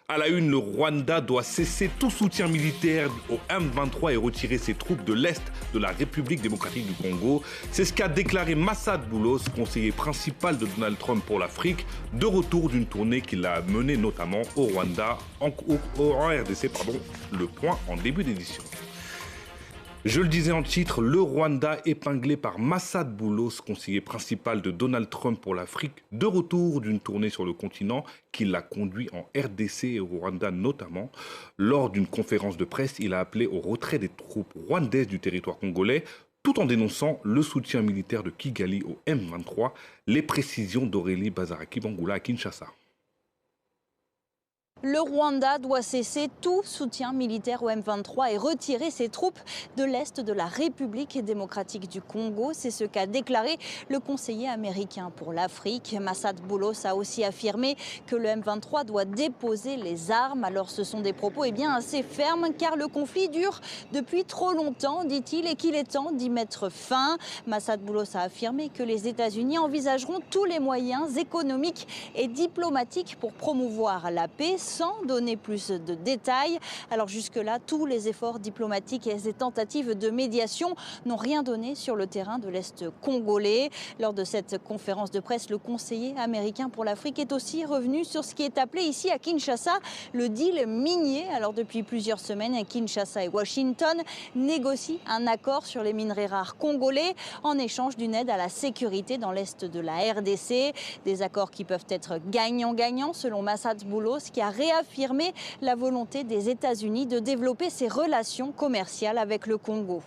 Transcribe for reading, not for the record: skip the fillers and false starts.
À la une, le Rwanda doit cesser tout soutien militaire au M23 et retirer ses troupes de l'Est de la République démocratique du Congo. C'est ce qu'a déclaré Massad Boulos, conseiller principal de Donald Trump pour l'Afrique, de retour d'une tournée qu'il a menée notamment au Rwanda, en RDC. Le point en début d'édition. Je le disais en titre, le Rwanda épinglé par Massad Boulos, conseiller principal de Donald Trump pour l'Afrique, de retour d'une tournée sur le continent qui l'a conduit en RDC et au Rwanda notamment. Lors d'une conférence de presse, il a appelé au retrait des troupes rwandaises du territoire congolais, tout en dénonçant le soutien militaire de Kigali au M23. Les précisions d'Aurélie Bazaraki-Bangoula à Kinshasa. Le Rwanda doit cesser tout soutien militaire au M23 et retirer ses troupes de l'Est de la République démocratique du Congo. C'est ce qu'a déclaré le conseiller américain pour l'Afrique. Massad Boulos a aussi affirmé que le M23 doit déposer les armes. Alors ce sont des propos assez fermes car le conflit dure depuis trop longtemps, dit-il, et qu'il est temps d'y mettre fin. Massad Boulos a affirmé que les États-Unis envisageront tous les moyens économiques et diplomatiques pour promouvoir la paix, sans donner plus de détails. Alors jusque-là, tous les efforts diplomatiques et les tentatives de médiation n'ont rien donné sur le terrain de l'Est congolais. Lors de cette conférence de presse, le conseiller américain pour l'Afrique est aussi revenu sur ce qui est appelé ici à Kinshasa le deal minier. Alors depuis plusieurs semaines, Kinshasa et Washington négocient un accord sur les minerais rares congolais en échange d'une aide à la sécurité dans l'Est de la RDC. Des accords qui peuvent être gagnant-gagnant selon Massad Boulos, qui a réaffirmé la volonté des États-Unis de développer ses relations commerciales avec le Congo.